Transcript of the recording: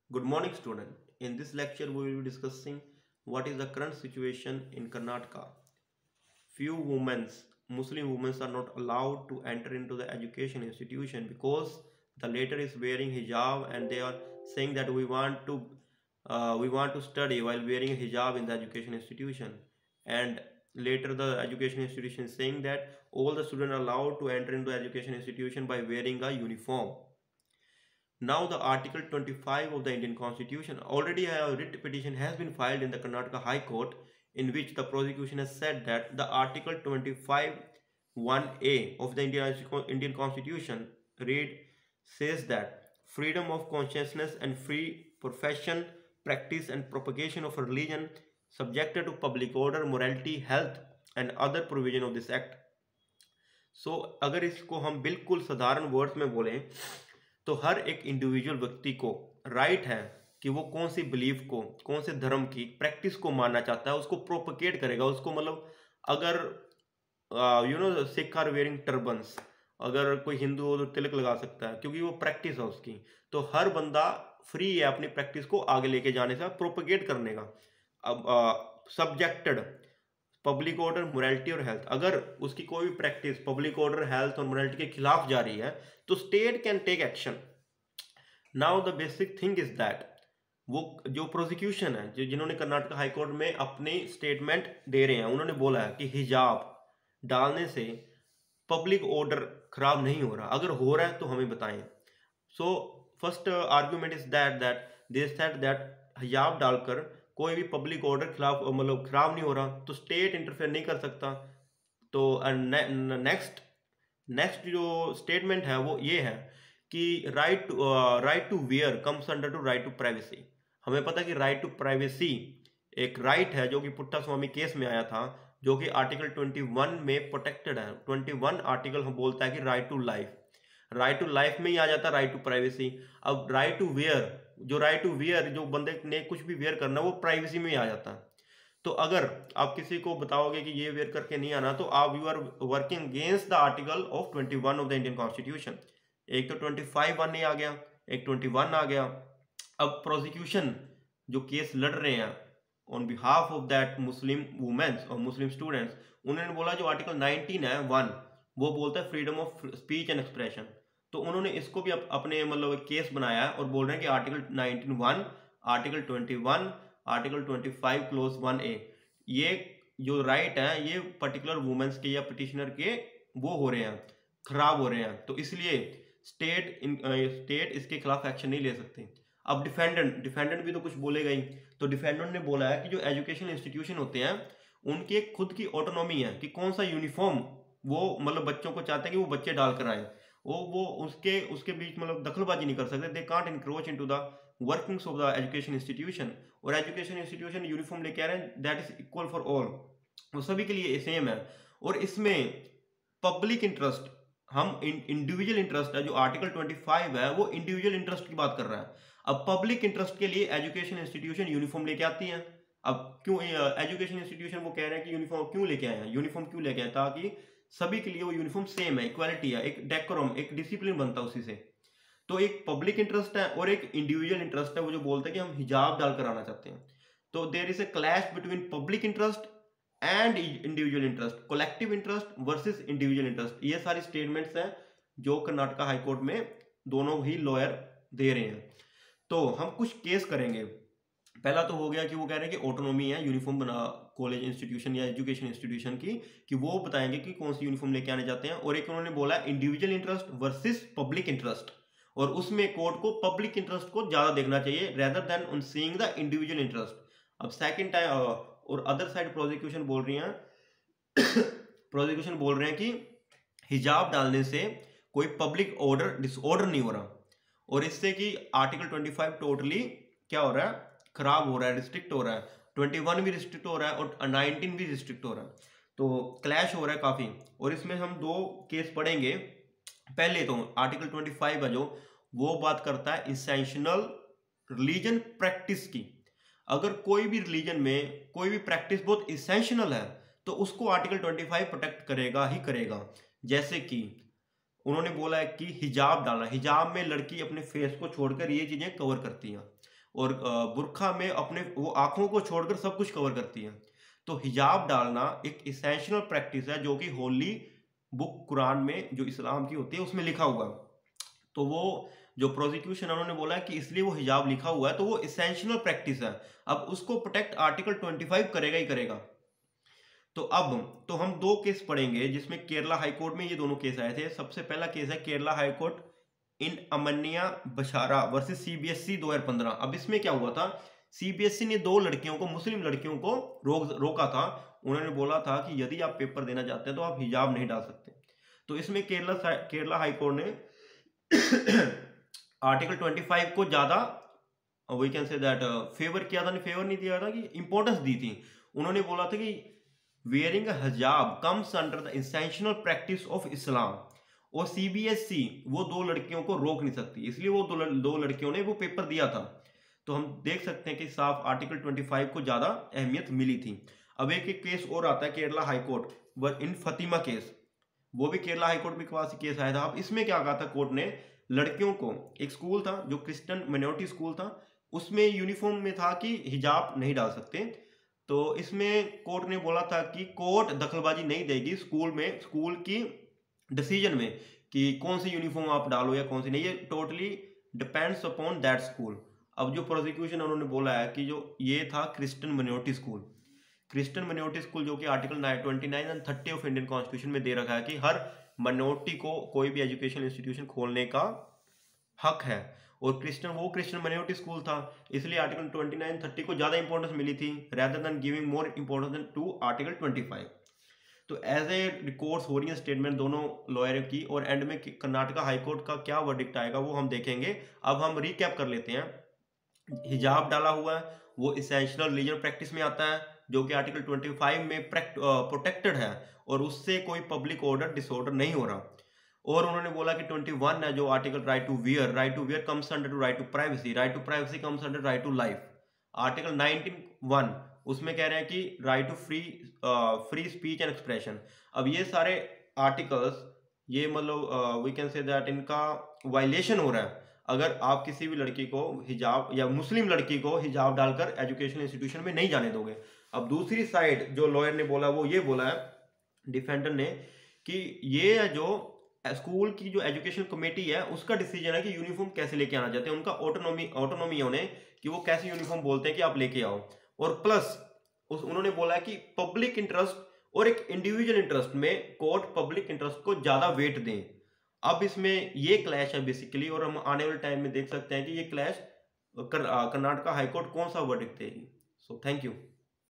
Good morning, student. In this lecture, we will be discussing what is the current situation in Karnataka. Few women, Muslim women, are not allowed to enter into the education institution because the latter is wearing hijab, and they are saying that we want to study while wearing a hijab in the education institution. And later, the education institution is saying that all the students are allowed to enter into education institution by wearing a uniform. Now the Article 25 of the Indian Constitution, already a writ petition has been filed in the Karnataka High Court, in which the prosecution has said that the Article 25 1A of the Indian Constitution says that freedom of consciousness and free profession, practice and propagation of religion subjected to public order, morality, health and other provision of this act. सो अगर इसको हम बिल्कुल साधारण words में बोलें तो हर एक individual व्यक्ति को राइट है कि वो कौन सी बिलीफ को, कौन से धर्म की प्रैक्टिस को मानना चाहता है, उसको प्रोपगेट करेगा। उसको मतलब अगर सिख आर वेयरिंग टर्बन्स, अगर कोई हिंदू हो तो तिलक लगा सकता है क्योंकि वो प्रैक्टिस है उसकी। तो हर बंदा फ्री है अपनी प्रैक्टिस को आगे लेके जाने से, प्रोपगेट करने का। अब सब्जेक्टेड पब्लिक ऑर्डर, मोरालिटी और हेल्थ, अगर उसकी कोई भी प्रैक्टिस पब्लिक ऑर्डर, हेल्थ और मोरालिटी के खिलाफ जा रही है तो state can take action. Now the basic thing is that वो जो प्रोसिक्यूशन है, जो जिन्होंने कर्नाटक हाई कोर्ट में अपनी स्टेटमेंट दे रहे हैं, उन्होंने बोला है कि हिजाब डालने से पब्लिक ऑर्डर खराब नहीं हो रहा, अगर हो रहा है तो हमें बताएं। So first argument is that they said that हिजाब डालकर कोई भी पब्लिक ऑर्डर खिलाफ मतलब खराब नहीं हो रहा, तो स्टेट इंटरफेयर नहीं कर सकता। तो नेक्स्ट जो स्टेटमेंट है वो ये है कि right to wear comes under to right to privacy. हमें पता है कि राइट टू प्राइवेसी एक राइट है जो कि पुट्टा स्वामी केस में आया था, जो कि आर्टिकल 21 में प्रोटेक्टेड है। 21 आर्टिकल हम बोलता है कि राइट टू लाइफ में ही आ जाता है राइट टू प्राइवेसी। अब राइट टू वेयर, जो राइट टू वेयर, जो बंदे ने कुछ भी वेयर करना वो प्राइवेसी में ही आ जाता है। तो अगर आप किसी को बताओगे कि ये वेयर करके नहीं आना, तो आप you are working against the article of 21 of the Indian constitution. एक तो 25(1) आ गया, एक 21 आ गया। अब प्रोसिक्यूशन जो केस लड़ रहे हैं on behalf of that Muslim womens और मुस्लिम स्टूडेंट्स, उन्होंने बोला जो आर्टिकल 19 है 1, वो बोलता है freedom of speech and expression. तो उन्होंने इसको भी अपने मतलब केस बनाया है और बोल रहे हैं कि article 19(1), article 21, article 25 close 1A, ये जो राइट है ये पर्टिकुलर वुमेन्स के या पिटिशनर के वो हो रहे हैं, खराब हो रहे हैं। तो इसलिए स्टेट इसके खिलाफ एक्शन नहीं ले सकते। अब डिफेंडेंट भी तो कुछ बोलेगा ही। तो डिफेंडेंट ने बोला है कि जो एजुकेशन इंस्टीट्यूशन होते हैं उनकी एक खुद की ऑटोनॉमी है कि कौन सा यूनिफॉर्म वो मतलब बच्चों को चाहते हैं कि वो बच्चे डालकर आए। वो उसके बीच मतलब दखलबाजी नहीं कर सकते। They can't encroach into the workings of the education institution. और एजुकेशन इंस्टीट्यूशन यूनिफॉर्म लेके आ रहे हैं, that is equal for all, वो सभी के लिए सेम है। और इसमें पब्लिक इंटरेस्ट, हम इंडिविजुअल इंटरेस्ट है, जो आर्टिकल 25 है वो इंडिविजुअल इंटरेस्ट की बात कर रहा है। अब पब्लिक इंटरेस्ट के लिए एजुकेशन इंस्टीट्यूशन यूनिफॉर्म लेके आती है। अब क्यों एजुकेशन इंस्टीट्यूशन वो कह रहे हैं कि यूनिफॉर्म क्यों लेके आए हैं, यूनिफॉर्म क्यों लेके आए, ताकि सभी के लिए वो यूनिफॉर्म सेम है, इक्वालिटी है, एक डेकोरम, एक डिसिप्लिन बनता है उसी से। तो एक पब्लिक इंटरेस्ट है और एक इंडिविजुअल इंटरेस्ट है, वो जो बोलते हैं कि हम हिजाब डालकर आना चाहते हैं। तो there is a clash between public interest and individual interest, collective interest versus individual interest. ये सारी स्टेटमेंट्स हैं जो कर्नाटका हाईकोर्ट में दोनों ही लॉयर दे रहे हैं। तो हम कुछ केस करेंगे। पहला तो हो गया कि वो कह रहे हैं कि ऑटोनॉमी है यूनिफॉर्म बना कॉलेज इंस्टीट्यूशन या एजुकेशन इंस्टीट्यूशन की, कि वो बताएंगे कि कौन सी यूनिफॉर्म लेके आने जाते हैं। और एक उन्होंने बोला individual interest versus public interest, और उसमें कोर्ट को पब्लिक इंटरेस्ट को ज्यादा देखना चाहिए rather than on seeing the individual interest. अब सेकंड टाइम और अदर साइड प्रोसिक्यूशन बोल रही हैं प्रोसिक्यूशन बोल रहे हैं कि हिजाब डालने से कोई पब्लिक ऑर्डर डिसऑर्डर नहीं हो रहा, और इससे कि आर्टिकल 25 टोटली क्या हो रहा है, खराब हो रहा है, रिस्ट्रिक्ट हो रहा है। 21 भी रिस्ट्रिक्ट हो रहा है और 19 भी रिस्ट्रिक्ट हो रहा है। तो क्लैश हो रहा है काफी। और इसमें हम दो केस पढ़ेंगे। पहले तो आर्टिकल 25 है जो वो बात करता है इंसेंशनल रिलीजन प्रैक्टिस की। अगर कोई भी रिलीजन में कोई भी प्रैक्टिस बहुत इसेंशियल है तो उसको आर्टिकल 25 प्रोटेक्ट करेगा ही करेगा। जैसे कि उन्होंने बोला है कि हिजाब डालना, हिजाब में लड़की अपने फेस को छोड़कर ये चीजें कवर करती हैं। और बुर्का में अपने वो आंखों को छोड़कर सब कुछ कवर करती है। तो हिजाब डालना एक इसेंशियल प्रैक्टिस है जो कि होली बुक कुरान में जो इस्लाम की होती है उसमें लिखा हुआ है। तो वो जो प्रोसिक्यूशन उन्होंने बोला है कि इसलिए वो हिजाब लिखा हुआ है तो वो इसेंशियल प्रैक्टिस है। अब उसको प्रोटेक्ट आर्टिकल 25 करेगा ही करेगा। तो अब तो हम दो केस पढ़ेंगे जिसमें केरला हाईकोर्ट में ये दोनों केस आए थे। सबसे पहला केस है केरला हाईकोर्ट इन अमन्या बशारा वर्सेस सीबीएसई 2015। अब इसमें क्या हुआ था, सीबीएसई ने दो लड़कियों को, मुस्लिम लड़कियों को रोका था। उन्होंने बोला था कि यदि आप पेपर देना चाहते हैं तो आप हिजाब नहीं डाल सकते। तो इसमें केरला हाईकोर्ट ने आर्टिकल 25 को ज्यादा we can say that favour किया था, नहीं फेवर नहीं दिया था कि इंपॉर्टेंस दी थी। उन्होंने बोला था कि वेयरिंग हिजाब comes under the essential practice of Islam. और सीबीएसई वो दो लड़कियों को रोक नहीं सकती, इसलिए वो दो लड़कियों ने वो पेपर दिया था। तो हम देख सकते हैं कि साफ आर्टिकल 25 को ज्यादा अहमियत मिली थी। अब एक केस और आता है केरला हाईकोर्ट इन फतिमा केस। वो भी केरला हाईकोर्ट में पास केस आया था। अब इसमें क्या कहा था कोर्ट ने, लड़कियों को, एक स्कूल था जो क्रिश्चियन माइनॉरिटी स्कूल था, उसमें यूनिफॉर्म में था कि हिजाब नहीं डाल सकते। तो इसमें कोर्ट ने बोला था कि कोर्ट दखलबाजी नहीं देगी स्कूल में, स्कूल की डिसीजन में कि कौन सी यूनिफॉर्म आप डालो या कौन सी नहीं, ये totally depends upon that school. अब जो प्रोसिक्यूशन उन्होंने बोला है कि जो ये था Christian minority school, Christian minority school जो कि article 29 and 30 of Indian constitution में दे रखा है कि हर माइनॉरिटी को कोई भी एजुकेशन इंस्टीट्यूशन खोलने का हक है। और क्रिश्चियन माइनॉरिटी स्कूल था, इसलिए आर्टिकल 29-30 को ज्यादा इंपॉर्टेंस मिली थी rather than giving more importance to article 25। तो एज ए रिकॉर्ड्स हो रही है स्टेटमेंट दोनों लॉयर की, और एंड में कर्नाटका हाईकोर्ट का क्या वर्डिक्ट आएगा वो हम देखेंगे। अब हम रिकैप कर लेते हैं। हिजाब डाला हुआ है वो इसेंशियल रिलीजियस प्रैक्टिस में आता है जो कि आर्टिकल 25 में प्रोटेक्टेड है, और उससे कोई पब्लिक ऑर्डर डिसऑर्डर नहीं हो रहा। और उन्होंने बोला कि 21 है जो article right to wear comes under to right to privacy comes under right to life. Article 19(1) उसमें कह रहे हैं कि right to free speech and expression. अब ये सारे आर्टिकल्स ये मतलब वी कैन से दैट इनका वायलेशन हो रहा है अगर आप किसी भी लड़की को हिजाब या मुस्लिम लड़की को हिजाब डालकर एजुकेशन इंस्टीट्यूशन में नहीं जाने दोगे। अब दूसरी साइड जो लॉयर ने बोला वो ये बोला है, डिफेंडर ने, कि ये जो स्कूल की जो एजुकेशन कमेटी है उसका डिसीजन है कि यूनिफॉर्म कैसे लेके आना चाहते हैं, उनका ऑटोनॉमी है उन्हें कि वो कैसे यूनिफॉर्म बोलते हैं कि आप लेके आओ। और प्लस उन्होंने बोला है कि पब्लिक इंटरेस्ट और एक इंडिविजुअल इंटरेस्ट में कोर्ट पब्लिक इंटरेस्ट को ज्यादा वेट दें। अब इसमें ये क्लैश है बेसिकली, और हम आने वाले टाइम में देख सकते हैं कि ये क्लैश कर्नाटका हाईकोर्ट कौन सा वर्डिक्ट देगी। So thank you.